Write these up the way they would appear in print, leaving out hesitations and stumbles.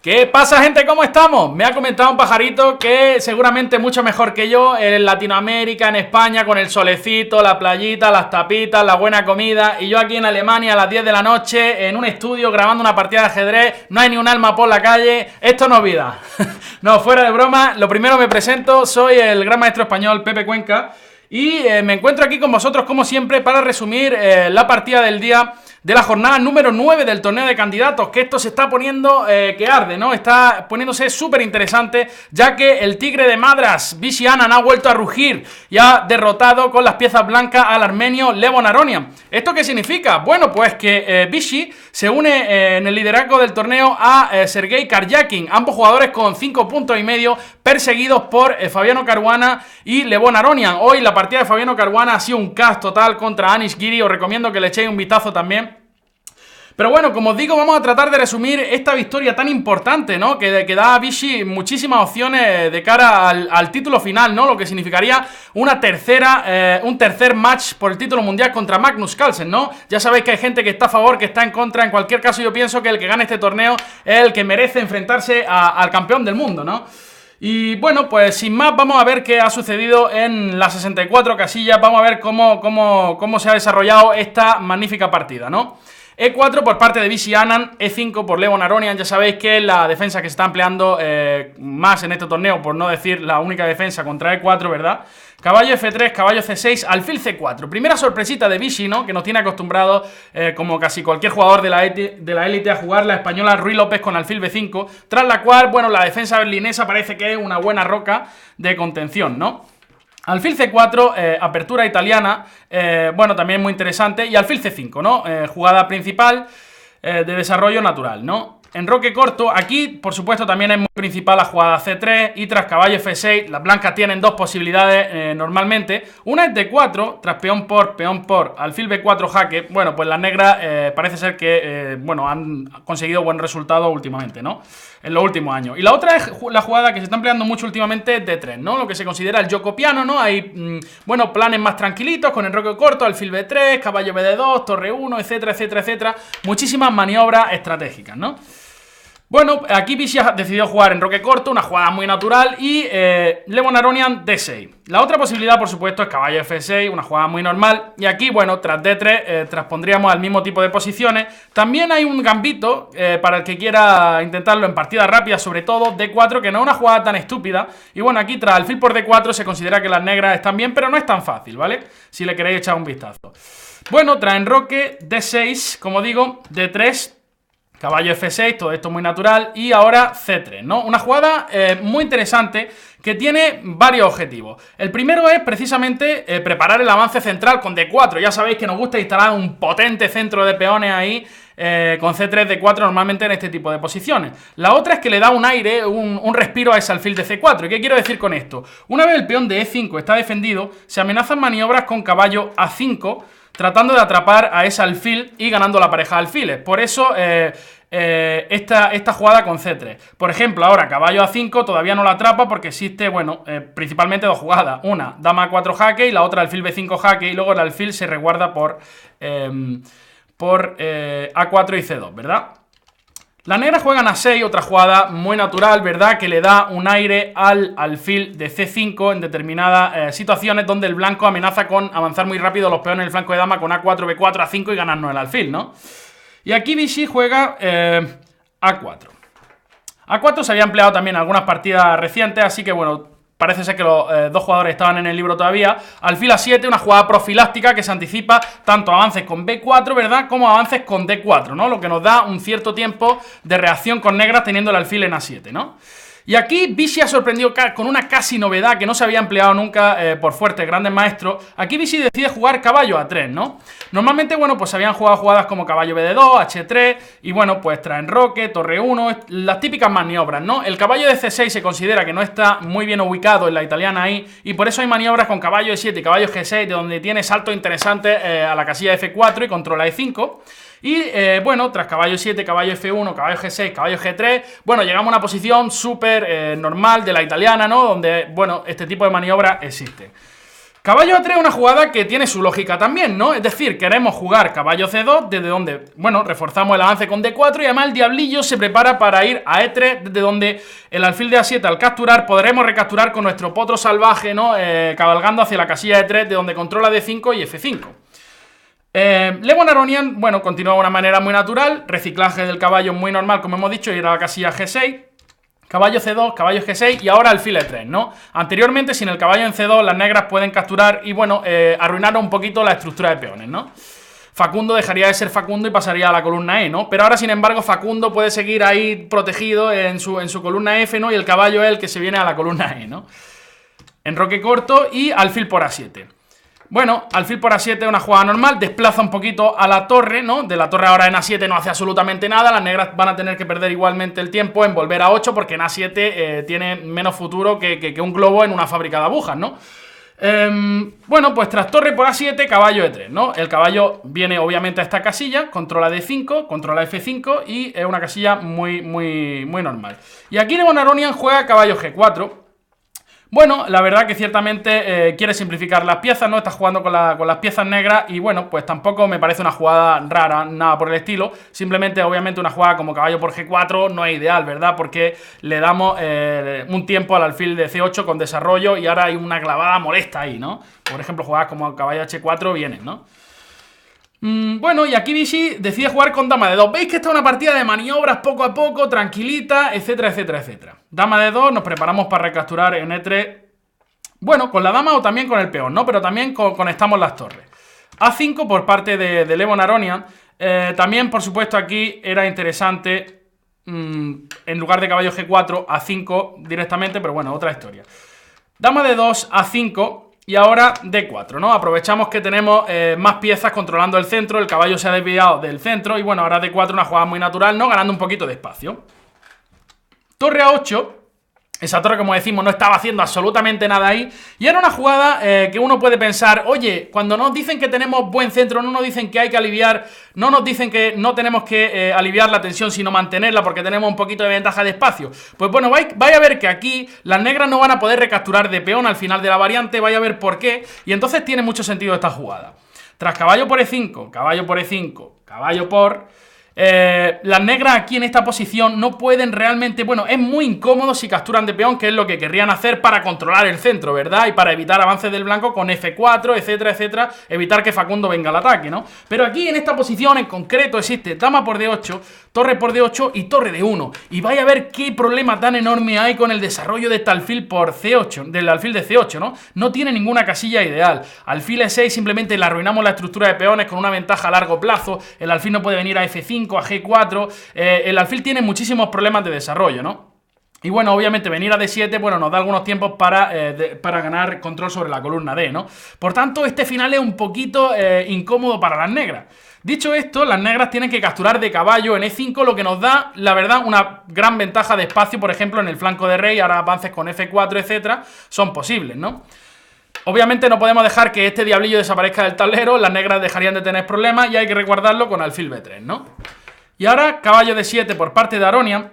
¿Qué pasa, gente? ¿Cómo estamos? Me ha comentado un pajarito que seguramente mucho mejor que yo en Latinoamérica, en España, con el solecito, la playita, las tapitas, la buena comida, y yo aquí en Alemania a las 10 de la noche en un estudio grabando una partida de ajedrez, no hay ni un alma por la calle. Esto no es vida. No, fuera de broma, lo primero me presento, soy el gran maestro español Pepe Cuenca y me encuentro aquí con vosotros como siempre para resumir la partida del día de la jornada número 9 del torneo de candidatos, que esto se está poniendo que arde, ¿no? Está poniéndose súper interesante, ya que el tigre de Madras, Vishy Anand, ha vuelto a rugir y ha derrotado con las piezas blancas al armenio Levon Aronian. ¿Esto qué significa? Bueno, pues que Vishy se une en el liderazgo del torneo a Sergei Karjakin, ambos jugadores con 5,5 puntos, perseguidos por Fabiano Caruana y Levon Aronian. Hoy la partida de Fabiano Caruana ha sido un caos total contra Anish Giri, os recomiendo que le echéis un vistazo también. Pero bueno, como os digo, vamos a tratar de resumir esta victoria tan importante, ¿no? Que da a Vishy muchísimas opciones de cara al título final, ¿no? Lo que significaría un tercer match por el título mundial contra Magnus Carlsen, ¿no? Ya sabéis que hay gente que está a favor, que está en contra. En cualquier caso, yo pienso que el que gane este torneo es el que merece enfrentarse al campeón del mundo, ¿no? Y bueno, pues sin más, vamos a ver qué ha sucedido en las 64 casillas. Vamos a ver cómo se ha desarrollado esta magnífica partida, ¿no? E4 por parte de Vishy Anand, E5 por Levon Aronian. Ya sabéis que es la defensa que se está empleando más en este torneo, por no decir la única defensa contra E4, ¿verdad? Caballo F3, caballo C6, alfil C4. Primera sorpresita de Vishy, ¿no? Que nos tiene acostumbrado, como casi cualquier jugador de la élite, a jugar la española Ruy López con alfil B5, tras la cual, bueno, la defensa berlinesa parece que es una buena roca de contención, ¿no? Alfil C4, apertura italiana, bueno, también muy interesante. Y alfil C5, ¿no? Jugada principal de desarrollo natural, ¿no? Enroque corto, aquí por supuesto también es muy principal la jugada C3 y tras caballo F6, las blancas tienen dos posibilidades normalmente. Una es D4, tras peón por alfil B4 jaque. Bueno, pues las negras parece ser que, bueno, han conseguido buen resultado últimamente, ¿no? En los últimos años. Y la otra es la jugada que se está empleando mucho últimamente, D3, ¿no? Lo que se considera el gioco piano, ¿no? Hay, bueno, planes más tranquilitos con enroque corto, alfil B3, caballo BD2, torre 1, etcétera, etcétera, etcétera. Muchísimas maniobras estratégicas, ¿no? Bueno, aquí Vishy ha decidido jugar enroque corto, una jugada muy natural, y Levon Aronian D6. La otra posibilidad, por supuesto, es caballo F6, una jugada muy normal. Y aquí, bueno, tras D3, transpondríamos al mismo tipo de posiciones. También hay un gambito, para el que quiera intentarlo en partida rápida, sobre todo, D4, que no es una jugada tan estúpida. Y bueno, aquí tras alfil por D4 se considera que las negras están bien, pero no es tan fácil, ¿vale? Si le queréis echar un vistazo. Bueno, tras enroque D6, como digo, D3... caballo F6, todo esto muy natural, y ahora C3, ¿no? Una jugada muy interesante que tiene varios objetivos. El primero es precisamente preparar el avance central con D4. Ya sabéis que nos gusta instalar un potente centro de peones ahí con C3, D4 normalmente en este tipo de posiciones. La otra es que le da un aire, un respiro a ese alfil de C4. ¿Y qué quiero decir con esto? Una vez el peón de E5 está defendido, se amenazan maniobras con caballo A5, tratando de atrapar a ese alfil y ganando la pareja de alfiles. Por eso esta jugada con C3. Por ejemplo, ahora caballo A5 todavía no la atrapa porque existe, bueno, principalmente dos jugadas. Una, dama A4 jaque, y la otra alfil B5 jaque, y luego el alfil se resguarda por A4 y C2, ¿verdad? Las negras juegan a 6, otra jugada muy natural, ¿verdad? Que le da un aire al alfil de C5 en determinadas situaciones donde el blanco amenaza con avanzar muy rápido los peones en el flanco de dama con A4, B4, A5 y ganarnos el alfil, ¿no? Y aquí Vishy juega A4. A4 se había empleado también en algunas partidas recientes, así que bueno... parece ser que los dos jugadores estaban en el libro todavía. Alfil A7, una jugada profiláctica que se anticipa tanto avances con B4, ¿verdad?, como avances con D4, ¿no? Lo que nos da un cierto tiempo de reacción con negras teniendo el alfil en A7, ¿no? Y aquí Vishy ha sorprendido con una casi novedad que no se había empleado nunca por fuertes grandes maestros. Aquí Vishy decide jugar caballo A3, ¿no? Normalmente, bueno, pues se habían jugado jugadas como caballo BD2, H3, y bueno, pues tras enroque, torre 1, las típicas maniobras, ¿no? El caballo de C6 se considera que no está muy bien ubicado en la italiana ahí, y por eso hay maniobras con caballo E7 y caballo G6, de donde tiene saltos interesantes a la casilla F4 y controla E5. Y bueno, tras caballo 7, caballo F1, caballo G6, caballo G3, bueno, llegamos a una posición súper normal de la italiana, ¿no? Donde, bueno, este tipo de maniobra existe. Caballo A3 es una jugada que tiene su lógica también, ¿no? Es decir, queremos jugar caballo C2, desde donde, bueno, reforzamos el avance con D4 y además el diablillo se prepara para ir a E3, desde donde el alfil de A7 al capturar podremos recapturar con nuestro potro salvaje, ¿no? Cabalgando hacia la casilla E3, de donde controla D5 y F5. Lewon Aronian, bueno, continúa de una manera muy natural, reciclaje del caballo muy normal, como hemos dicho, ir a la casilla G6. Caballo C2, caballo G6 y ahora alfil E3, ¿no? Anteriormente, sin el caballo en C2, las negras pueden capturar y, bueno, arruinar un poquito la estructura de peones, ¿no? Facundo dejaría de ser Facundo y pasaría a la columna E, ¿no? Pero ahora, sin embargo, Facundo puede seguir ahí protegido en su columna F, ¿no? Y el caballo es el que se viene a la columna E, ¿no? Enroque corto y alfil por A7. Bueno, alfil por A7 es una jugada normal, desplaza un poquito a la torre, ¿no? De la torre ahora en A7 no hace absolutamente nada, las negras van a tener que perder igualmente el tiempo en volver a 8 porque en A7 tiene menos futuro que un globo en una fábrica de agujas, ¿no? Bueno, pues tras torre por A7, caballo E3, ¿no? El caballo viene obviamente a esta casilla, controla D5, controla F5 y es una casilla muy normal. Y aquí Lewon Aronian juega caballo G4. Bueno, la verdad que ciertamente quiere simplificar las piezas, ¿no? Está jugando con las piezas negras y bueno, pues tampoco me parece una jugada rara, nada por el estilo. Simplemente, obviamente, una jugada como caballo por G4 no es ideal, ¿verdad? Porque le damos un tiempo al alfil de C8 con desarrollo y ahora hay una clavada molesta ahí, ¿no? Por ejemplo, jugadas como caballo H4 vienen, ¿no? Bueno, y aquí Vichy decide jugar con dama de 2. Veis que esta es una partida de maniobras poco a poco, tranquilita, etcétera, etcétera, etcétera. Dama de 2, nos preparamos para recapturar en E3. Bueno, con la dama o también con el peón, ¿no? Pero también conectamos las torres. A5 por parte de Lewon Aronian. También, por supuesto, aquí era interesante, en lugar de caballo G4, A5 directamente, pero bueno, otra historia. Dama de 2, A5... Y ahora D4, ¿no? Aprovechamos que tenemos más piezas controlando el centro, el caballo se ha desviado del centro y bueno, ahora D4 una jugada muy natural, ¿no? Ganando un poquito de espacio. Torre A8, esa torre, como decimos, no estaba haciendo absolutamente nada ahí y era una jugada que uno puede pensar, oye, cuando nos dicen que tenemos buen centro, no nos dicen que hay que aliviar, no nos dicen que no tenemos que aliviar la tensión, sino mantenerla porque tenemos un poquito de ventaja de espacio. Pues bueno, vais a ver que aquí las negras no van a poder recapturar de peón al final de la variante, vais a ver por qué, y entonces tiene mucho sentido esta jugada. Tras caballo por E5, caballo por E5, caballo por... las negras aquí en esta posición no pueden realmente, bueno, es muy incómodo si capturan de peón, que es lo que querrían hacer para controlar el centro, ¿verdad? Y para evitar avances del blanco con F4, etcétera, etcétera, evitar que Facundo venga al ataque, ¿no? Pero aquí en esta posición en concreto existe dama por D8, torre por D8 y torre D1, y vais a ver qué problema tan enorme hay con el desarrollo de este alfil por C8, del alfil de C8, ¿no? No tiene ninguna casilla ideal. Alfil E6 simplemente le arruinamos la estructura de peones con una ventaja a largo plazo, el alfil no puede venir a F5, a G4, el alfil tiene muchísimos problemas de desarrollo, ¿no? Y bueno, obviamente venir a D7, bueno, nos da algunos tiempos para ganar control sobre la columna D, ¿no? Por tanto, este final es un poquito incómodo para las negras. Dicho esto, las negras tienen que capturar de caballo en E5, lo que nos da, la verdad, una gran ventaja de espacio, por ejemplo, en el flanco de rey, ahora avances con F4, etcétera, son posibles, ¿no? Obviamente no podemos dejar que este diablillo desaparezca del tablero, las negras dejarían de tener problemas y hay que resguardarlo con alfil B3, ¿no? Y ahora caballo D7 por parte de Aronian.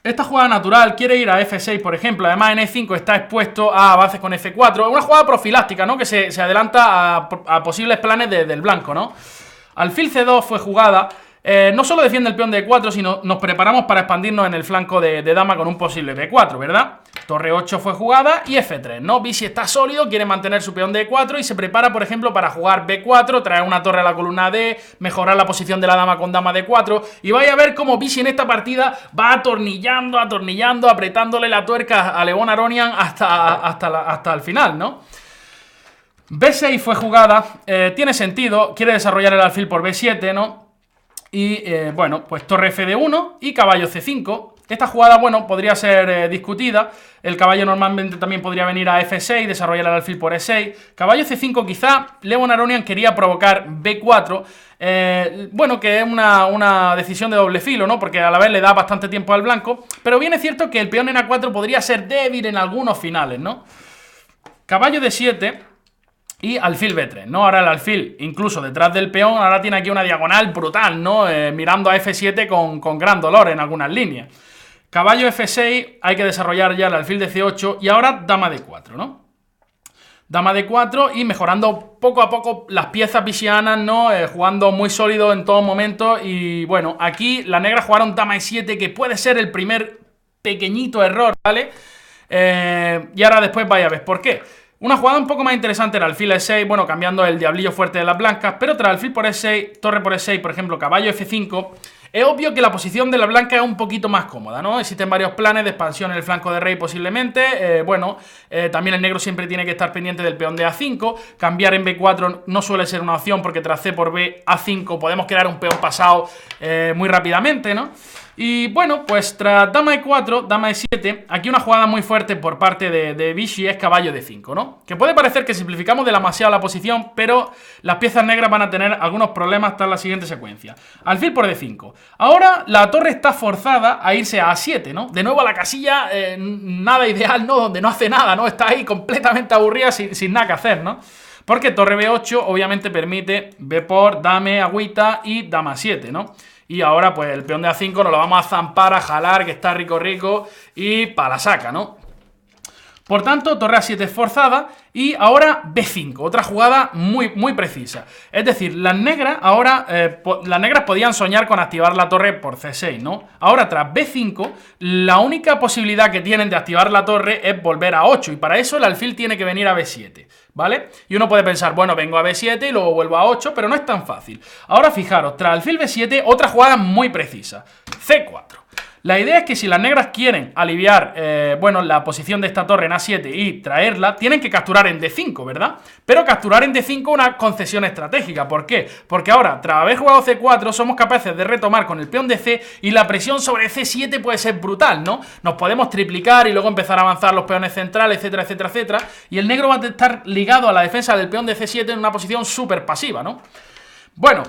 Esta jugada natural quiere ir a F6, por ejemplo. Además en E5 está expuesto a avances con F4. Una jugada profiláctica, ¿no? Que se adelanta a posibles planes del blanco, ¿no? Alfil C2 fue jugada. No solo defiende el peón de E4, sino nos preparamos para expandirnos en el flanco de dama con un posible B4, ¿verdad? Torre 8 fue jugada y F3, ¿no? Vichy está sólido, quiere mantener su peón de E4 y se prepara, por ejemplo, para jugar B4, traer una torre a la columna D, mejorar la posición de la dama con dama D4 y vais a ver cómo Vichy en esta partida va atornillando, apretándole la tuerca a Lewon Aronian hasta el final, ¿no? B6 fue jugada, tiene sentido, quiere desarrollar el alfil por B7, ¿no? Y bueno, pues torre F1 y caballo C5. Esta jugada, bueno, podría ser discutida. El caballo normalmente también podría venir a F6, desarrollar el alfil por E6. Caballo C5 quizá Lewon Aronian quería provocar B4. Bueno, que es una decisión de doble filo, ¿no? Porque a la vez le da bastante tiempo al blanco. Pero bien es cierto que el peón en A4 podría ser débil en algunos finales, ¿no? Caballo D7... y alfil B3, ¿no? Ahora el alfil, incluso detrás del peón, ahora tiene aquí una diagonal brutal, ¿no? Mirando a F7 con gran dolor en algunas líneas. Caballo F6, hay que desarrollar ya el alfil de C8 y ahora dama D4, ¿no? Dama D4 y mejorando poco a poco las piezas vicisianas, ¿no? Jugando muy sólido en todo momento. Y bueno, aquí las negras jugaron Dama E7, que puede ser el primer pequeñito error, ¿vale? Y ahora después vaya a ver por qué. Una jugada un poco más interesante era alfil E6, bueno, cambiando el diablillo fuerte de las blancas, pero tras alfil por E6, torre por E6, por ejemplo, caballo F5, es obvio que la posición de la blanca es un poquito más cómoda, ¿no? Existen varios planes de expansión en el flanco de rey posiblemente, también el negro siempre tiene que estar pendiente del peón de A5, cambiar en B4 no suele ser una opción porque tras C por B, A5 podemos crear un peón pasado muy rápidamente, ¿no? Y bueno, pues tras dama E4, dama E7, aquí una jugada muy fuerte por parte de Vichy es caballo D5, ¿no? Que puede parecer que simplificamos demasiado la posición, pero las piezas negras van a tener algunos problemas tras la siguiente secuencia. Alfil por D5. Ahora la torre está forzada a irse a A7, ¿no? De nuevo a la casilla, nada ideal, ¿no? Donde no hace nada, ¿no? Está ahí completamente aburrida sin nada que hacer, ¿no? Porque torre B8 obviamente permite B por, dame, agüita y dama 7, ¿no? Y ahora pues el peón de A5 nos lo vamos a zampar, a jalar, que está rico rico, y para la saca, ¿no? Por tanto, torre A7 forzada y ahora B5, otra jugada muy precisa. Es decir, las negras ahora, las negras podían soñar con activar la torre por C6, ¿no? Ahora, tras B5, la única posibilidad que tienen de activar la torre es volver a 8, y para eso el alfil tiene que venir a B7, ¿vale? Y uno puede pensar, bueno, vengo a B7 y luego vuelvo a 8, pero no es tan fácil. Ahora fijaros, tras alfil B7, otra jugada muy precisa, C4. La idea es que si las negras quieren aliviar, la posición de esta torre en A7 y traerla, tienen que capturar en D5, ¿verdad? Pero capturar en D5 una concesión estratégica. ¿Por qué? Porque ahora, tras haber jugado C4, somos capaces de retomar con el peón de C y la presión sobre C7 puede ser brutal, ¿no? Nos podemos triplicar y luego empezar a avanzar los peones centrales, etcétera, etcétera, etcétera. Y el negro va a estar ligado a la defensa del peón de C7 en una posición súper pasiva, ¿no? Bueno,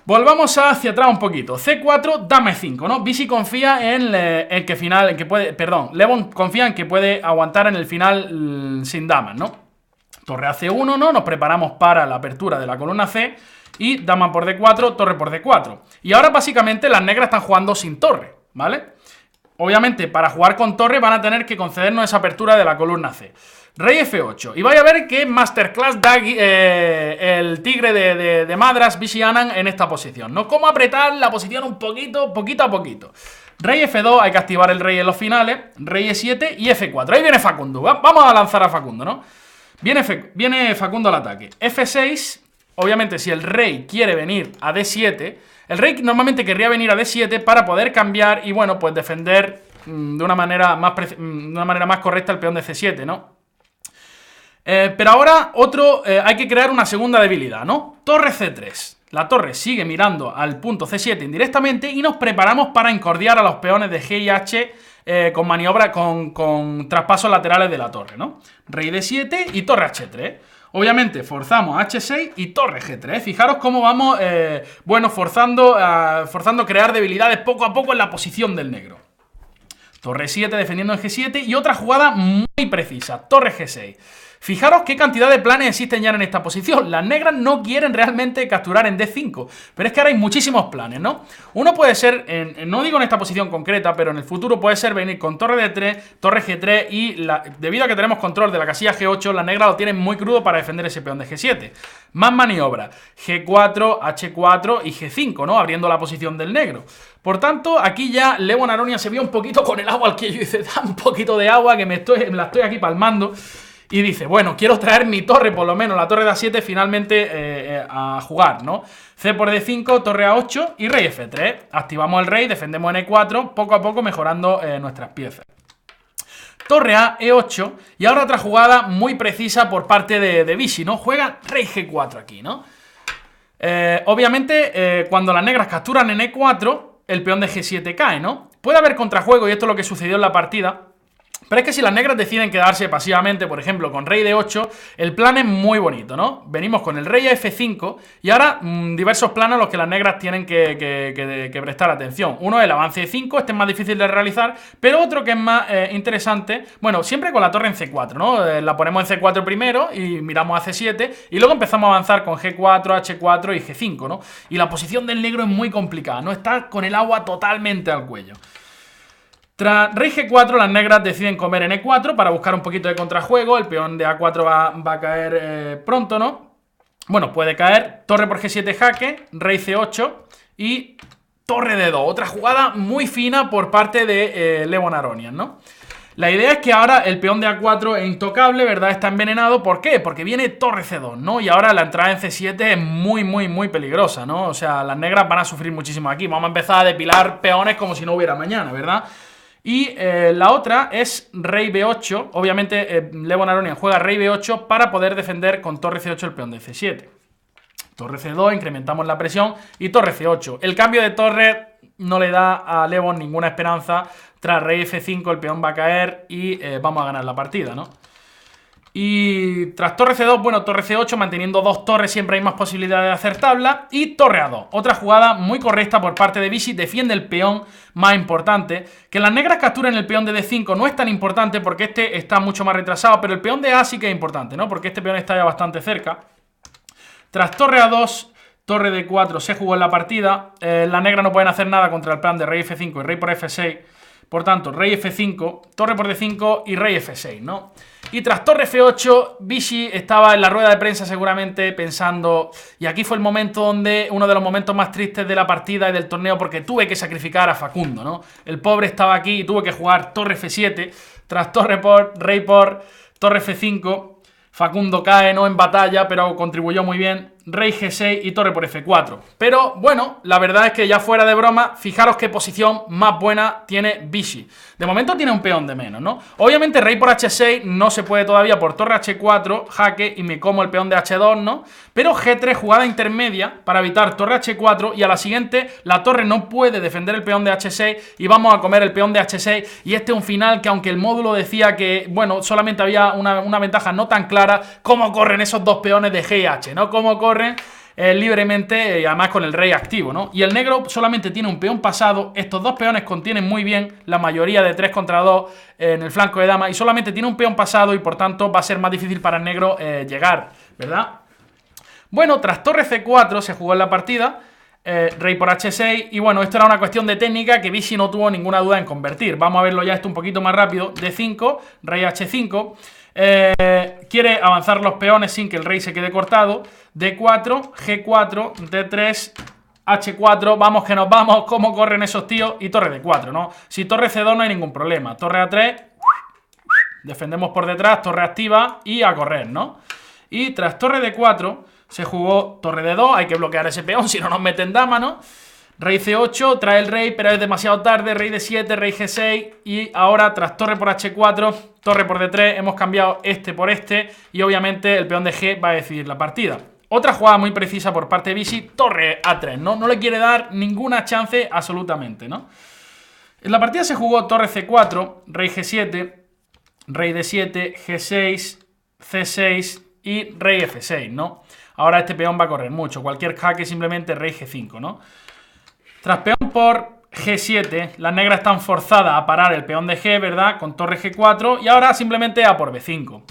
volvamos hacia atrás un poquito. C4, dama E5, ¿no? Vichy confía en que puede, perdón, Levon confía en que puede aguantar en el final sin damas, ¿no? Torre a C1, ¿no? Nos preparamos para la apertura de la columna C y dama por D4, torre por D4. Y ahora básicamente las negras están jugando sin torre, ¿vale? Obviamente para jugar con torre van a tener que concedernos esa apertura de la columna C. Rey F8. Y vaya a ver qué masterclass da el tigre de Madras Vichy Anand en esta posición, ¿no? Cómo apretar la posición un poquito a poquito. Rey F2, hay que activar el rey en los finales. Rey E7 y F4. Ahí viene Facundo. Vamos a lanzar a Facundo, ¿no? Viene Facundo al ataque. F6, obviamente si el rey quiere venir a D7, el rey normalmente querría venir a D7 para poder cambiar y, bueno, pues defender de una manera más correcta el peón de C7, ¿no? Pero ahora hay que crear una segunda debilidad, ¿no? Torre C3. La torre sigue mirando al punto C7 indirectamente y nos preparamos para encordiar a los peones de G y H con maniobra, con traspasos laterales de la torre, ¿no? Rey D7 y torre H3. Obviamente forzamos H6 y torre G3. Fijaros cómo vamos, forzando crear debilidades poco a poco en la posición del negro. Torre 7 defendiendo en G7 y otra jugada muy precisa, torre G6. Fijaros qué cantidad de planes existen ya en esta posición. Las negras no quieren realmente capturar en D5, pero es que ahora hay muchísimos planes, ¿no? Uno puede ser, no digo en esta posición concreta, pero en el futuro puede ser venir con torre D3, torre G3 y debido a que tenemos control de la casilla G8, las negras lo tienen muy crudo para defender ese peón de G7. Más maniobra, G4, H4 y G5, ¿no? Abriendo la posición del negro. Por tanto, aquí ya Levon Aronia se vio un poquito con el agua al que yo hice, da un poquito de agua que me la estoy aquí palmando. Y dice, bueno, quiero traer mi torre, por lo menos la torre de A7 finalmente a jugar, ¿no? C por D5, torre A8 y rey F3. Activamos el rey, defendemos en E4, poco a poco mejorando nuestras piezas. Torre A, E8 y ahora otra jugada muy precisa por parte de Vichy, ¿no? Juega rey G4 aquí, ¿no? Obviamente, cuando las negras capturan en E4, el peón de G7 cae, ¿no? Puede haber contrajuego y esto es lo que sucedió en la partida. Pero es que si las negras deciden quedarse pasivamente, por ejemplo, con rey de 8, el plan es muy bonito, ¿no? Venimos con el rey a F5 y ahora diversos planos a los que las negras tienen que prestar atención. Uno es el avance de 5, este es más difícil de realizar, pero otro que es más interesante, bueno, siempre con la torre en C4, ¿no? La ponemos en C4 primero y miramos a C7 y luego empezamos a avanzar con G4, H4 y G5, ¿no? Y la posición del negro es muy complicada, ¿no? Está con el agua totalmente al cuello. Tras rey G4, las negras deciden comer en E4 para buscar un poquito de contrajuego. El peón de A4 va a caer pronto, ¿no? Bueno, puede caer. Torre por G7 jaque, rey C8 y torre D2. Otra jugada muy fina por parte de Lewon Aronian, ¿no? La idea es que ahora el peón de A4 es intocable, ¿verdad? Está envenenado. ¿Por qué? Porque viene torre C2, ¿no? Y ahora la entrada en C7 es muy peligrosa, ¿no? O sea, las negras van a sufrir muchísimo aquí. Vamos a empezar a depilar peones como si no hubiera mañana, ¿verdad? Y la otra es rey B8. Obviamente Lewon Aronian juega rey B8 para poder defender con torre C8 el peón de C7. Torre C2, incrementamos la presión y torre C8. El cambio de torre no le da a Lewon ninguna esperanza. Tras rey F5 el peón va a caer y vamos a ganar la partida, ¿no? Y tras torre C2, bueno, torre C8, manteniendo dos torres siempre hay más posibilidades de hacer tabla. Y torre A2, otra jugada muy correcta por parte de Vichy, defiende el peón más importante. Que las negras capturen el peón de D5 no es tan importante porque este está mucho más retrasado, pero el peón de A sí que es importante, ¿no? Porque este peón está ya bastante cerca. Tras torre A2, torre D4 se jugó en la partida. Las negras no pueden hacer nada contra el plan de rey F5 y rey por F6. Por tanto, rey F5, torre por D5 y rey F6, ¿no? Y tras torre F8, Vichy estaba en la rueda de prensa seguramente pensando... Y aquí fue el momento donde... Uno de los momentos más tristes de la partida y del torneo porque tuve que sacrificar a Facundo, ¿no? El pobre estaba aquí y tuve que jugar torre F7. Tras torre por, rey por, torre F5... Facundo cae, no en batalla, pero contribuyó muy bien. Rey G6 y torre por F4. Pero bueno, la verdad es que ya fuera de broma, fijaros qué posición más buena tiene Vichy. De momento tiene un peón de menos, ¿no? Obviamente rey por H6 no se puede todavía por torre H4, jaque y me como el peón de H2, ¿no? Pero G3, jugada intermedia para evitar torre H4 y a la siguiente la torre no puede defender el peón de H6 y vamos a comer el peón de H6 y este es un final que aunque el módulo decía que, bueno, solamente había una ventaja no tan clara, cómo corren esos dos peones de G y H, ¿no? Cómo corren libremente y además con el rey activo, ¿no? Y el negro solamente tiene un peón pasado. Estos dos peones contienen muy bien la mayoría de 3 contra 2 en el flanco de dama y solamente tiene un peón pasado y por tanto va a ser más difícil para el negro llegar, ¿verdad? Bueno, tras torre C4 se jugó en la partida. Rey por H6 y bueno, esto era una cuestión de técnica que Vichy no tuvo ninguna duda en convertir. Vamos a verlo ya esto un poquito más rápido. D5, rey H5. Quiere avanzar los peones sin que el rey se quede cortado. D4, G4, D3, H4, vamos que nos vamos. ¿Cómo corren esos tíos? Y torre D4, ¿no? Si torre C2 no hay ningún problema. Torre A3, defendemos por detrás, torre activa y a correr, ¿no? Y tras torre D4 se jugó torre D2, hay que bloquear ese peón si no nos meten dama, ¿no? Rey C8, trae el rey, pero es demasiado tarde. Rey D7, rey G6 y ahora tras torre por H4, torre por D3, hemos cambiado este por este y obviamente el peón de G va a decidir la partida. Otra jugada muy precisa por parte de Vichy, torre A3, ¿no? No le quiere dar ninguna chance absolutamente, ¿no? En la partida se jugó torre C4, rey G7, rey D7, G6, C6 y rey F6, ¿no? Ahora este peón va a correr mucho, cualquier jaque simplemente rey G5, ¿no? Tras peón por G7, las negras están forzadas a parar el peón de G, ¿verdad? Con torre G4 y ahora simplemente A por B5.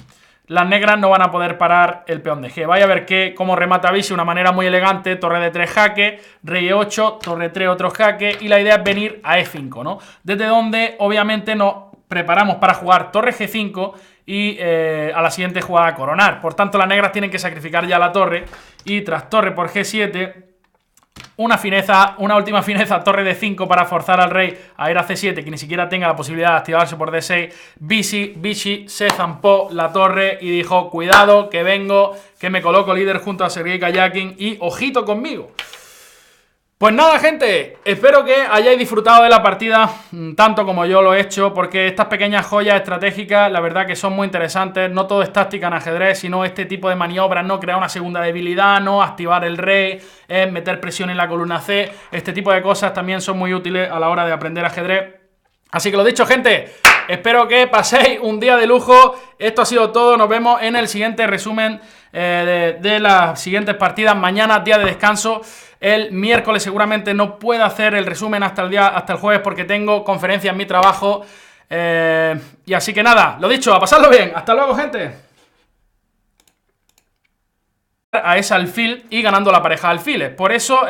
Las negras no van a poder parar el peón de G. Vaya a ver cómo remata Vichy de una manera muy elegante. Torre de 3 jaque, rey E8, torre 3 otro jaque y la idea es venir a E5, ¿no? Desde donde obviamente nos preparamos para jugar torre G5 y a la siguiente jugada coronar. Por tanto las negras tienen que sacrificar ya la torre y tras torre por G7... Una última fineza, torre de 5 para forzar al rey a ir a C7, que ni siquiera tenga la posibilidad de activarse por D6. Vichy se zampó la torre y dijo, cuidado, que vengo, que me coloco líder junto a Sergei Karjakin y ojito conmigo. Pues nada, gente, espero que hayáis disfrutado de la partida tanto como yo lo he hecho, porque estas pequeñas joyas estratégicas, la verdad que son muy interesantes. No todo es táctica en ajedrez, sino este tipo de maniobras, no crear una segunda debilidad, no activar el rey, meter presión en la columna C. Este tipo de cosas también son muy útiles a la hora de aprender ajedrez. Así que lo dicho, gente, espero que paséis un día de lujo. Esto ha sido todo, nos vemos en el siguiente resumen de las siguientes partidas. Mañana, día de descanso. El miércoles seguramente no pueda hacer el resumen hasta el jueves porque tengo conferencia en mi trabajo. Y así que nada, lo dicho, a pasarlo bien. Hasta luego, gente. a ese alfil y ganando la pareja de alfiles. Por eso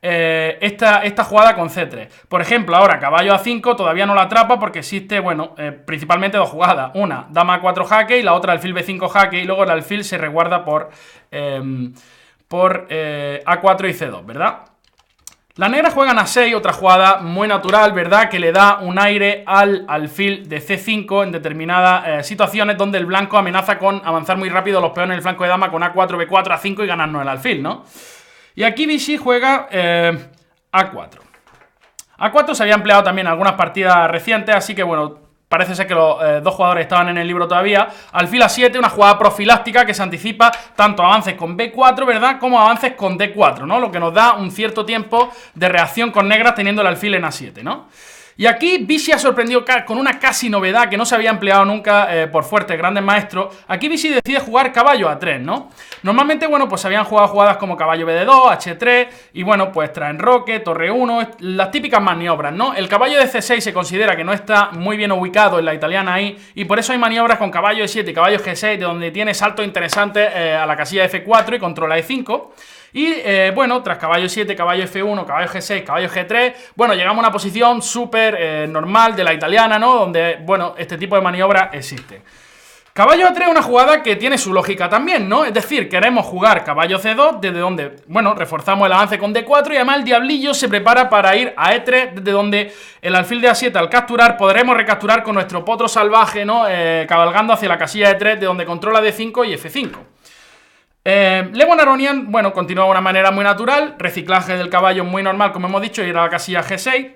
esta jugada con C3. Por ejemplo, ahora caballo A5 todavía no la atrapa porque existe, bueno, principalmente dos jugadas. Una, dama A4 jaque y la otra alfil B5 jaque, y luego el alfil se resguarda por A4 y C2, ¿verdad? Las negras juegan a 6, otra jugada muy natural, ¿verdad? Que le da un aire al alfil de C5 en determinadas situaciones donde el blanco amenaza con avanzar muy rápido los peones en el flanco de dama con A4, B4, A5 y ganarnos el alfil, ¿no? Y aquí Vichy juega A4. A4 se había empleado también en algunas partidas recientes, así que bueno, parece ser que los dos jugadores estaban en el libro todavía. Alfil A7, una jugada profiláctica que se anticipa tanto avances con B4, ¿verdad?, como avances con D4, ¿no? Lo que nos da un cierto tiempo de reacción con negras teniendo el alfil en A7, ¿no? Y aquí Vichy ha sorprendido con una casi novedad que no se había empleado nunca por fuertes grandes maestros. Aquí Vichy decide jugar caballo A3, ¿no? Normalmente, bueno, pues habían jugado jugadas como caballo BD2, H3 y, bueno, pues traenroque, torre 1, las típicas maniobras, ¿no? El caballo de C6 se considera que no está muy bien ubicado en la italiana ahí y por eso hay maniobras con caballo E7 y caballo G6 de donde tiene saltos interesantes a la casilla F4 y controla E5. Y bueno, tras caballo 7, caballo F1, caballo G6, caballo G3, bueno, llegamos a una posición súper normal de la italiana, ¿no? Donde, bueno, este tipo de maniobra existe. Caballo A3 es una jugada que tiene su lógica también, ¿no? Es decir, queremos jugar caballo C2, desde donde, bueno, reforzamos el avance con D4 y además el diablillo se prepara para ir a E3, desde donde el alfil de A7 al capturar podremos recapturar con nuestro potro salvaje, ¿no? Cabalgando hacia la casilla E3, de donde controla D5 y F5. Lewon Aronian, bueno, continúa de una manera muy natural, reciclaje del caballo muy normal, como hemos dicho, ir a la casilla G6,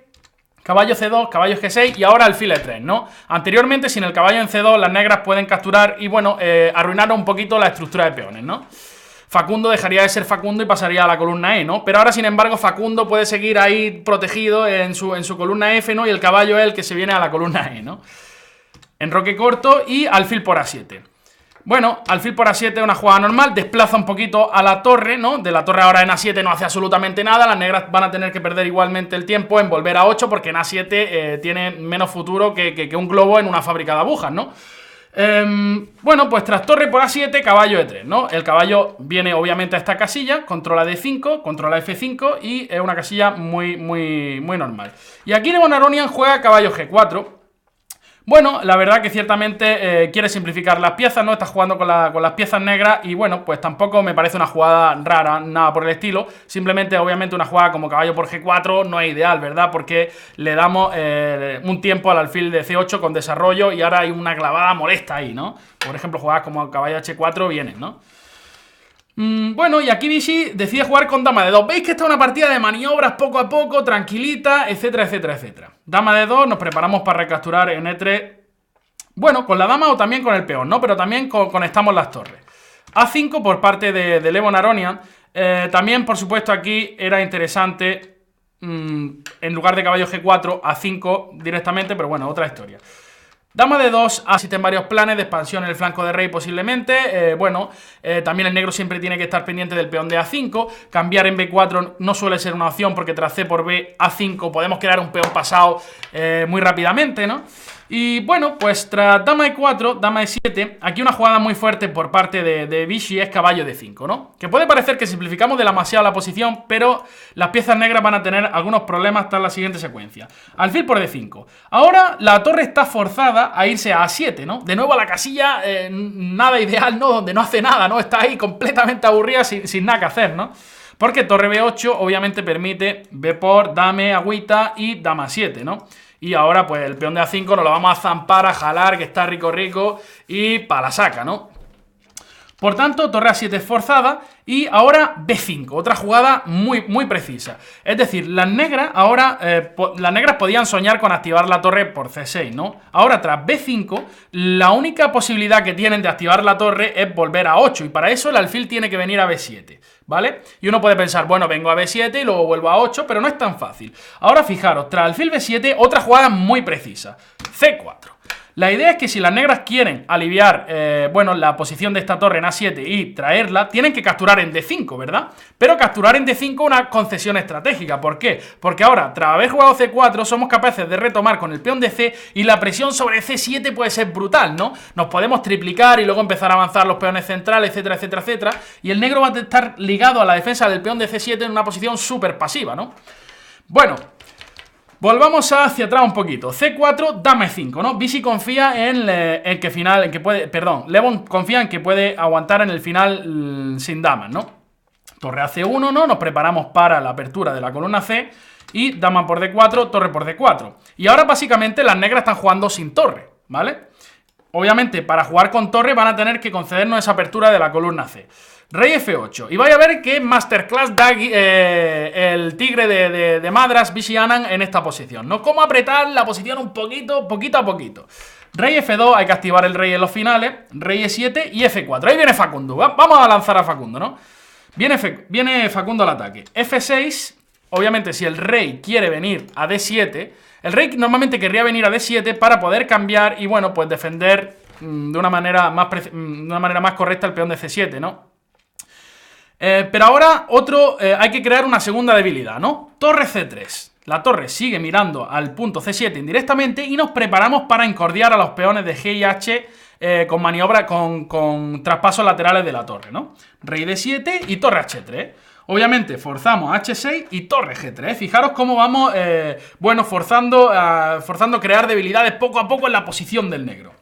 caballo C2, caballo G6 y ahora alfil E3, ¿no? Anteriormente, sin el caballo en C2, las negras pueden capturar y, bueno, arruinar un poquito la estructura de peones, ¿no? Facundo dejaría de ser Facundo y pasaría a la columna E, ¿no? Pero ahora, sin embargo, Facundo puede seguir ahí protegido en su columna F, ¿no? Y el caballo es el que se viene a la columna E, ¿no? Enroque corto y alfil por A7. Bueno, alfil por A7 es una jugada normal, desplaza un poquito a la torre, ¿no? De la torre ahora en A7 no hace absolutamente nada, las negras van a tener que perder igualmente el tiempo en volver a 8 porque en A7 tiene menos futuro que un globo en una fábrica de agujas, ¿no? Bueno, pues tras torre por A7, caballo E3, ¿no? El caballo viene obviamente a esta casilla, controla D5, controla F5 y es una casilla muy normal. Y aquí Lewon Aronian juega caballo G4. Bueno, la verdad que ciertamente quiere simplificar las piezas, ¿no? Está jugando con las piezas negras y, bueno, pues tampoco me parece una jugada rara, nada por el estilo. Simplemente, obviamente, una jugada como caballo por G4 no es ideal, ¿verdad? Porque le damos un tiempo al alfil de C8 con desarrollo y ahora hay una clavada molesta ahí, ¿no? Por ejemplo, jugadas como caballo H4 vienen, ¿no? Bueno, y aquí Vichy decide jugar con dama de 2. Veis que esta es una partida de maniobras poco a poco, tranquilita, etcétera, etcétera, etcétera. Dama de 2, nos preparamos para recapturar en E3. Bueno, con la dama o también con el peón, ¿no? Pero también conectamos las torres. A5 por parte de Lewon Aronian. También, por supuesto, aquí era interesante, en lugar de caballo G4, A5 directamente, pero bueno, otra historia. Dama de 2, existen varios planes de expansión en el flanco de rey posiblemente, también el negro siempre tiene que estar pendiente del peón de A5, cambiar en B4 no suele ser una opción porque tras C por B, A5 podemos crear un peón pasado muy rápidamente, ¿no? Y bueno, pues tras dama E4, dama E7, aquí una jugada muy fuerte por parte de Vichy es caballo D5, ¿no? Que puede parecer que simplificamos demasiado la posición, pero las piezas negras van a tener algunos problemas tras la siguiente secuencia. Alfil por D5. Ahora la torre está forzada a irse a A7, ¿no? De nuevo a la casilla nada ideal, ¿no? Donde no hace nada, ¿no? Está ahí completamente aburrida sin nada que hacer, ¿no? Porque torre B8 obviamente permite B por, dame, agüita y dama 7, ¿no? Y ahora pues el peón de A5 nos lo vamos a zampar, a jalar, que está rico y para la saca, ¿no? Por tanto, torre A7 forzada y ahora B5, otra jugada muy precisa. Es decir, las negras ahora, las negras podían soñar con activar la torre por C6, ¿no? Ahora, tras B5, la única posibilidad que tienen de activar la torre es volver a 8 y para eso el alfil tiene que venir a B7, ¿vale? Y uno puede pensar, bueno, vengo a B7 y luego vuelvo a 8, pero no es tan fácil. Ahora fijaros, tras alfil B7, otra jugada muy precisa, C4. La idea es que si las negras quieren aliviar, bueno, la posición de esta torre en A7 y traerla, tienen que capturar en D5, ¿verdad? Pero capturar en D5 es una concesión estratégica. ¿Por qué? Porque ahora, tras haber jugado C4, somos capaces de retomar con el peón de C y la presión sobre C7 puede ser brutal, ¿no? Nos podemos triplicar y luego empezar a avanzar los peones centrales, etcétera, etcétera, etcétera. Y el negro va a estar ligado a la defensa del peón de C7 en una posición súper pasiva, ¿no? Bueno, volvamos hacia atrás un poquito. C4, dama E5, ¿no? Bisi confía en que final, en que puede, perdón, Levon confía en que puede aguantar en el final sin damas, ¿no? Torre a C1, ¿no? Nos preparamos para la apertura de la columna C y dama por D4, torre por D4. Y ahora básicamente las negras están jugando sin torre, ¿vale? Obviamente para jugar con torre van a tener que concedernos esa apertura de la columna C. Rey F8. Y vais a ver que masterclass da el tigre de Madras, Vishy Anand, en esta posición, ¿no? Cómo apretar la posición un poquito a poquito. Rey F2, hay que activar el rey en los finales. Rey E7 y F4. Ahí viene Facundo. Vamos a lanzar a Facundo, ¿no? Viene Facundo al ataque. F6, obviamente si el rey quiere venir a D7, el rey normalmente querría venir a D7 para poder cambiar y, bueno, pues defender de una manera más correcta el peón de C7, ¿no? Pero ahora hay que crear una segunda debilidad, ¿no? Torre C3. La torre sigue mirando al punto C7 indirectamente y nos preparamos para encordiar a los peones de G y H con maniobra, con traspasos laterales de la torre, ¿no? Rey D7 y torre H3. Obviamente forzamos H6 y torre G3. Fijaros cómo vamos, bueno, forzando crear debilidades poco a poco en la posición del negro.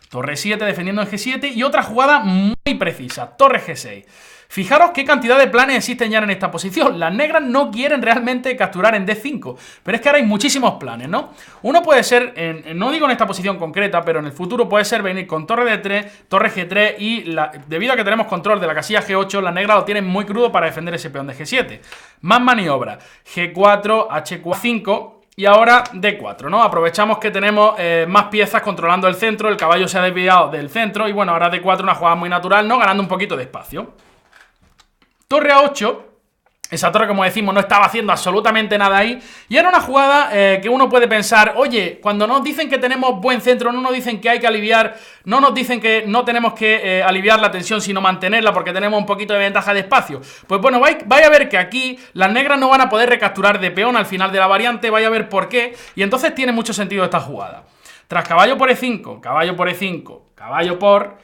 Torre 7 defendiendo en G7 y otra jugada muy precisa, torre G6. Fijaros qué cantidad de planes existen ya en esta posición. Las negras no quieren realmente capturar en D5, pero es que ahora hay muchísimos planes, ¿no? Uno puede ser, no digo en esta posición concreta, pero en el futuro puede ser venir con torre D3, torre G3 y debido a que tenemos control de la casilla G8, las negras lo tienen muy crudo para defender ese peón de G7. Más maniobra, G4, H5... Y ahora D4, ¿no? Aprovechamos que tenemos más piezas controlando el centro, el caballo se ha desviado del centro y bueno, ahora D4 una jugada muy natural, ¿no? Ganando un poquito de espacio. Torre A8, esa torre, como decimos, no estaba haciendo absolutamente nada ahí. Y era una jugada que uno puede pensar, oye, cuando nos dicen que tenemos buen centro, no nos dicen que hay que aliviar, no nos dicen que no tenemos que aliviar la tensión, sino mantenerla porque tenemos un poquito de ventaja de espacio. Pues bueno, vais a ver que aquí las negras no van a poder recapturar de peón al final de la variante, vais a ver por qué. Y entonces tiene mucho sentido esta jugada. Tras caballo por E5, caballo por E5, caballo por...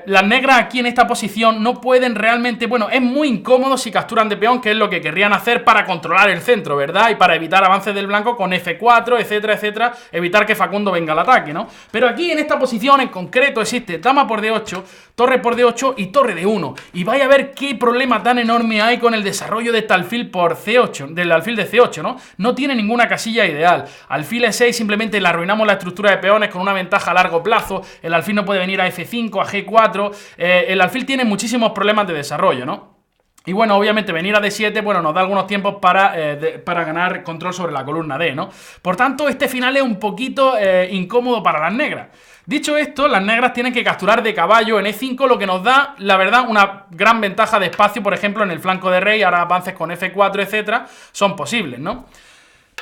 las negras aquí en esta posición no pueden realmente... Bueno, es muy incómodo si capturan de peón, que es lo que querrían hacer para controlar el centro, ¿verdad? Y para evitar avances del blanco con F4, etcétera, etcétera, evitar que Facundo venga al ataque, ¿no? Pero aquí en esta posición en concreto existe dama por D8, torre por D8 y torre D1. Y vais a ver qué problema tan enorme hay con el desarrollo de este alfil por C8, del alfil de C8, ¿no? No tiene ninguna casilla ideal. Alfil E6 simplemente le arruinamos la estructura de peones con una ventaja a largo plazo. El alfil no puede venir a F5, a G4, el alfil tiene muchísimos problemas de desarrollo, ¿no? Y bueno, obviamente venir a D7, bueno, nos da algunos tiempos para ganar control sobre la columna D, ¿no? Por tanto, este final es un poquito incómodo para las negras. Dicho esto, las negras tienen que capturar de caballo en E5, lo que nos da, la verdad, una gran ventaja de espacio, por ejemplo, en el flanco de rey, ahora avances con F4, etcétera, son posibles, ¿no?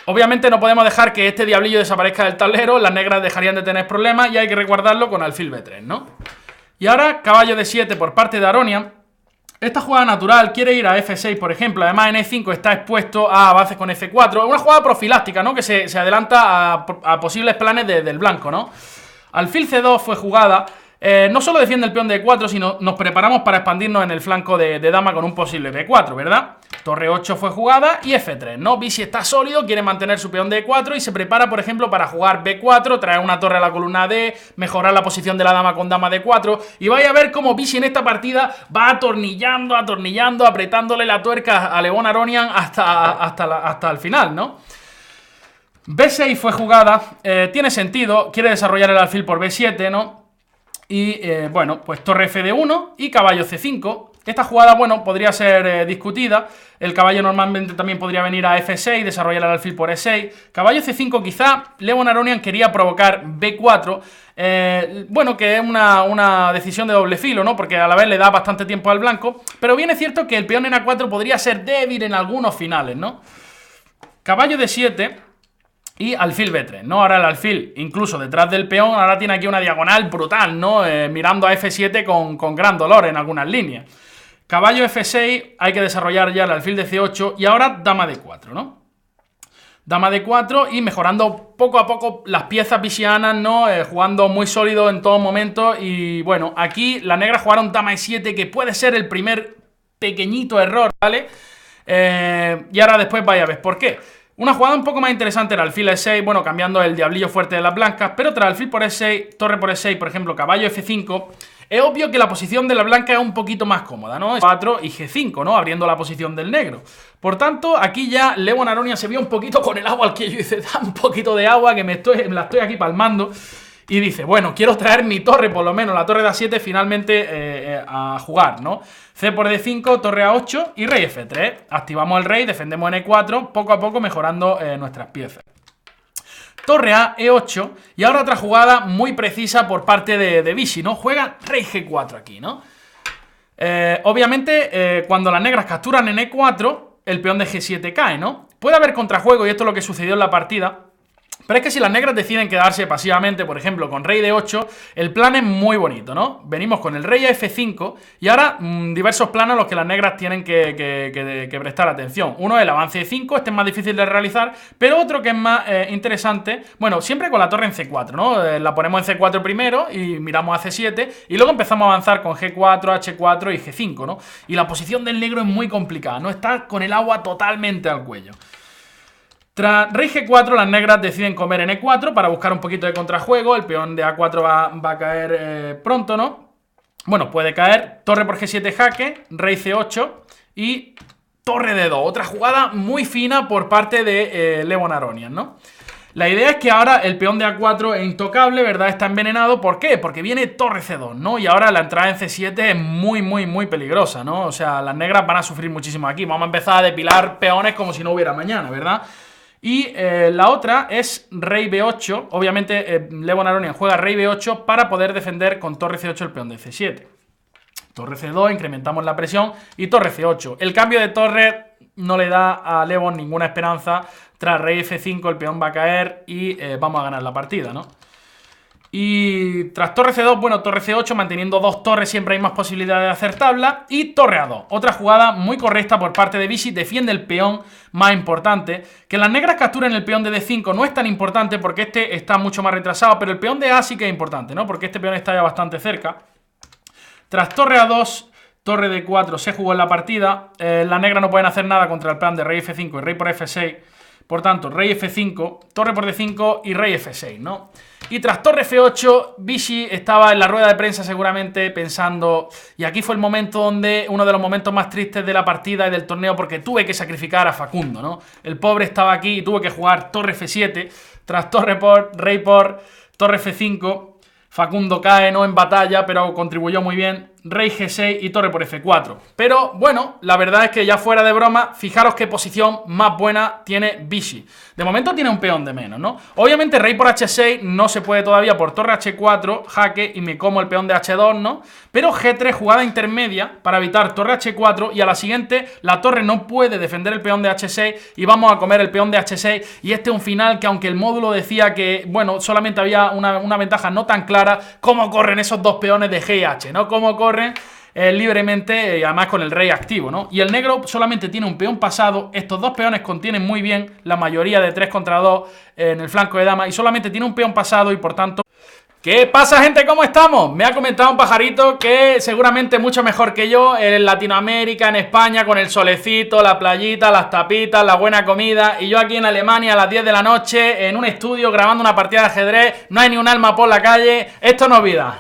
Obviamente no podemos dejar que este diablillo desaparezca del tablero, las negras dejarían de tener problemas y hay que resguardarlo con alfil B3, ¿no? Y ahora caballo D7 por parte de Aronian. Esta jugada natural quiere ir a F6, por ejemplo. Además en E5 está expuesto a avances con F4. Una jugada profiláctica, ¿no? Que se adelanta a posibles planes del blanco, ¿no? Alfil C2 fue jugada. No solo defiende el peón de E4, sino nos preparamos para expandirnos en el flanco de dama con un posible B4, ¿verdad? Torre 8 fue jugada y F3, ¿no? Vishy está sólido, quiere mantener su peón de E4 y se prepara, por ejemplo, para jugar B4, traer una torre a la columna D, mejorar la posición de la dama con dama D4. Y vais a ver cómo Vishy en esta partida va atornillando, apretándole la tuerca a Levon Aronian hasta el final, ¿no? B6 fue jugada, tiene sentido, quiere desarrollar el alfil por B7, ¿no? Y bueno, pues torre F1 y caballo C5. Esta jugada, bueno, podría ser discutida. El caballo normalmente también podría venir a F6, desarrollar el alfil por E6. Caballo C5 quizá Levon Aronian quería provocar B4. Bueno, que es una decisión de doble filo, ¿no? Porque a la vez le da bastante tiempo al blanco. Pero bien es cierto que el peón en A4 podría ser débil en algunos finales, ¿no? Caballo D7. y alfil B3, ¿no? Ahora el alfil, incluso detrás del peón, ahora tiene aquí una diagonal brutal, ¿no? Mirando a F7 con gran dolor en algunas líneas. Caballo F6, hay que desarrollar ya el alfil de C8 y ahora dama D4, ¿no? Dama D4 y mejorando poco a poco las piezas visianas, ¿no? Jugando muy sólido en todo momento y bueno, aquí las negras jugaron dama E7, que puede ser el primer pequeñito error, ¿vale? Y ahora después vaya a ver por qué. Una jugada un poco más interesante era alfil E6, bueno, cambiando el diablillo fuerte de las blancas, pero tras alfil por E6, torre por E6, por ejemplo, caballo F5, es obvio que la posición de la blanca es un poquito más cómoda, ¿no? 4 y G5, ¿no? Abriendo la posición del negro. Por tanto, aquí ya Lewon Aronian se vio un poquito con el agua al que yo hice, da un poquito de agua que me la estoy aquí palmando. Y dice, bueno, quiero traer mi torre, por lo menos, la torre de A7 finalmente a jugar, ¿no? C por D5, torre A8 y rey F3. Activamos el rey, defendemos en E4, poco a poco mejorando nuestras piezas. Torre A, E8, y ahora otra jugada muy precisa por parte de Vichy, ¿no? Juega rey G4 aquí, ¿no? Obviamente, cuando las negras capturan en E4, el peón de G7 cae, ¿no? Puede haber contrajuego, y esto es lo que sucedió en la partida. Pero es que si las negras deciden quedarse pasivamente, por ejemplo, con rey de 8, el plan es muy bonito, ¿no? Venimos con el rey a F5 y ahora diversos planos a los que las negras tienen que prestar atención. Uno es el avance de 5, este es más difícil de realizar, pero otro que es más interesante, bueno, siempre con la torre en C4, ¿no? La ponemos en C4 primero y miramos a C7 y luego empezamos a avanzar con G4, H4 y G5, ¿no? Y la posición del negro es muy complicada, ¿no? Está con el agua totalmente al cuello. Tras rey G4, las negras deciden comer en E4 para buscar un poquito de contrajuego. El peón de A4 va a caer pronto, ¿no? Bueno, puede caer. Torre por G7 jaque, rey C8 y torre D2. Otra jugada muy fina por parte de Lewon Aronian, ¿no? La idea es que ahora el peón de A4 es intocable, ¿verdad? Está envenenado. ¿Por qué? Porque viene torre C2, ¿no? Y ahora la entrada en C7 es muy peligrosa, ¿no? O sea, las negras van a sufrir muchísimo aquí. Vamos a empezar a depilar peones como si no hubiera mañana, ¿verdad? Y la otra es rey B8. Obviamente Lewon Aronian juega rey B8 para poder defender con torre C8 el peón de C7. Torre C2, incrementamos la presión y torre C8. El cambio de torre no le da a Lewon ninguna esperanza. Tras rey F5 el peón va a caer y vamos a ganar la partida, ¿no? Y tras torre C2, bueno, torre C8, manteniendo dos torres siempre hay más posibilidades de hacer tabla. Y torre A2, otra jugada muy correcta por parte de Vichy, defiende el peón más importante. Que las negras capturen el peón de D5 no es tan importante porque este está mucho más retrasado, pero el peón de A sí que es importante, ¿no? Porque este peón está ya bastante cerca. Tras torre A2, torre D4 se jugó en la partida. Las negras no pueden hacer nada contra el plan de rey F5 y rey por F6. Por tanto, rey F5, torre por D5 y rey F6, ¿no? Y tras torre F8, Vichy estaba en la rueda de prensa seguramente pensando... Y aquí fue el momento donde... Uno de los momentos más tristes de la partida y del torneo, porque tuve que sacrificar a Facundo, ¿no? El pobre estaba aquí y tuve que jugar torre F7. Tras torre por, rey por, torre F5. Facundo cae, no en batalla, pero contribuyó muy bien. Rey G6 y torre por F4. Pero bueno, la verdad es que ya fuera de broma, fijaros qué posición más buena tiene Vichy. De momento tiene un peón de menos, ¿no? Obviamente rey por H6 no se puede todavía por torre H4, jaque y me como el peón de H2, ¿no? Pero G3, jugada intermedia para evitar torre H4 y a la siguiente la torre no puede defender el peón de H6 y vamos a comer el peón de H6 y este es un final que aunque el módulo decía que, bueno, solamente había una ventaja no tan clara, cómo corren esos dos peones de G y H, ¿no? Cómo corren libremente y además con el rey activo, ¿no? Y el negro solamente tiene un peón pasado. Estos dos peones contienen muy bien la mayoría de 3 contra 2 en el flanco de dama y solamente tiene un peón pasado y por tanto... ¿Qué pasa, gente? ¿Cómo estamos? Me ha comentado un pajarito que seguramente mucho mejor que yo en Latinoamérica, en España, con el solecito, la playita, las tapitas, la buena comida, y yo aquí en Alemania a las 10 de la noche en un estudio grabando una partida de ajedrez, no hay ni un alma por la calle, esto no es vida.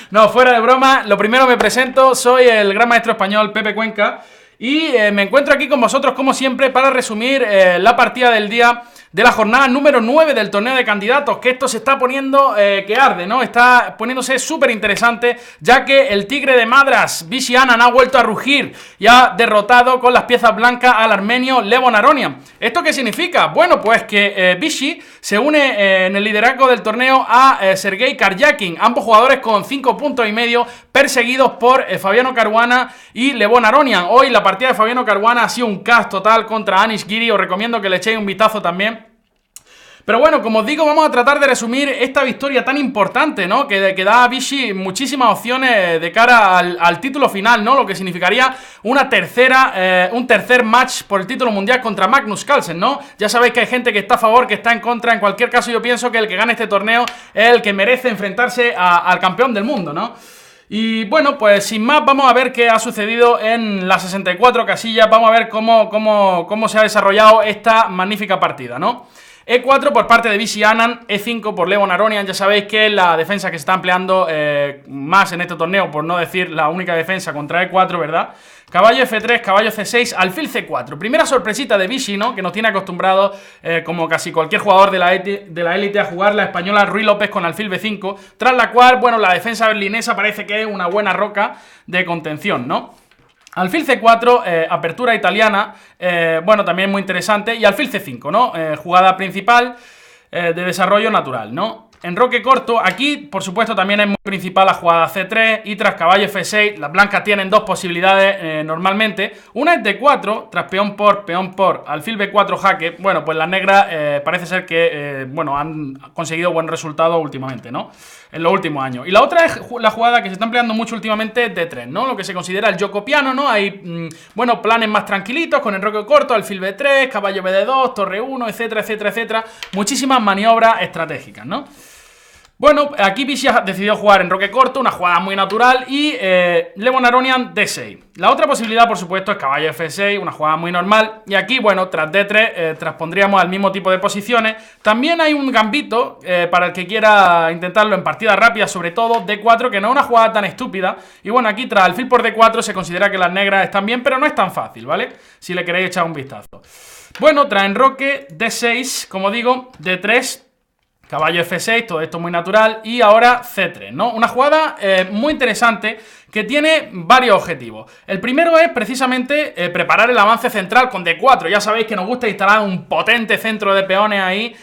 No, fuera de broma, lo primero me presento, soy el gran maestro español Pepe Cuenca y me encuentro aquí con vosotros como siempre para resumir la partida del día de la jornada número 9 del torneo de candidatos, que esto se está poniendo que arde, ¿no? Está poniéndose súper interesante, ya que el tigre de Madras, Vichy Anand, ha vuelto a rugir y ha derrotado con las piezas blancas al armenio Lewon Aronian. ¿Esto qué significa? Bueno, pues que Vichy se une en el liderazgo del torneo a Sergei Karjakin, ambos jugadores con 5,5 puntos, perseguidos por Fabiano Caruana y Lewon Aronian. Hoy la partida de Fabiano Caruana ha sido un caos total contra Anish Giri, os recomiendo que le echéis un vistazo también. Pero bueno, como os digo, vamos a tratar de resumir esta victoria tan importante, ¿no? Que da a Vichy muchísimas opciones de cara al título final, ¿no? Lo que significaría un tercer match por el título mundial contra Magnus Carlsen, ¿no? Ya sabéis que hay gente que está a favor, que está en contra. En cualquier caso, yo pienso que el que gane este torneo es el que merece enfrentarse al campeón del mundo, ¿no? Y bueno, pues sin más, vamos a ver qué ha sucedido en las 64 casillas. Vamos a ver cómo se ha desarrollado esta magnífica partida, ¿no? E4 por parte de Vishy Anand, E5 por Levon Aronian. Ya sabéis que es la defensa que se está empleando más en este torneo, por no decir la única defensa contra E4, ¿verdad? Caballo F3, caballo C6, alfil C4. Primera sorpresita de Vishy, ¿no? Que nos tiene acostumbrados, como casi cualquier jugador de la élite, a jugar la española Ruy López con alfil B5, tras la cual, bueno, la defensa berlinesa parece que es una buena roca de contención, ¿no? Alfil C4, apertura italiana, bueno, también muy interesante. Y alfil C5, ¿no? Jugada principal de desarrollo natural, ¿no? Enroque corto, aquí por supuesto también es muy principal la jugada C3 y tras caballo F6, las blancas tienen dos posibilidades normalmente. Una es D4, tras peón por alfil B4 jaque. Bueno, pues las negras parece ser que, bueno, han conseguido buen resultado últimamente, ¿no? En los últimos años. Y la otra es la jugada que se está empleando mucho últimamente, D3, ¿no? Lo que se considera el gioco piano, ¿no? Hay, bueno, planes más tranquilitos con enroque corto, alfil B3, caballo BD2, torre 1, etcétera, etcétera, etcétera. Muchísimas maniobras estratégicas, ¿no? Bueno, aquí Vishy ha decidido jugar enroque corto, una jugada muy natural, y Levon Aronian D6. La otra posibilidad, por supuesto, es caballo F6, una jugada muy normal. Y aquí, bueno, tras D3 transpondríamos al mismo tipo de posiciones. También hay un gambito para el que quiera intentarlo en partida rápida, sobre todo D4, que no es una jugada tan estúpida. Y bueno, aquí tras alfil por D4 se considera que las negras están bien, pero no es tan fácil, ¿vale? Si le queréis echar un vistazo. Bueno, tras enroque D6, como digo, D3... caballo F6, todo esto muy natural. Y ahora C3, ¿no? Una jugada muy interesante que tiene varios objetivos. El primero es precisamente preparar el avance central con D4. Ya sabéis que nos gusta instalar un potente centro de peones ahí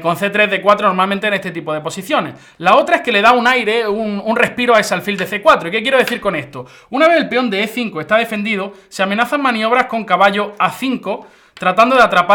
con C3, D4 normalmente en este tipo de posiciones. La otra es que le da un aire, un respiro a ese alfil de C4. ¿Y qué quiero decir con esto? Una vez el peón de E5 está defendido, se amenazan maniobras con caballo A5, tratando de atrapar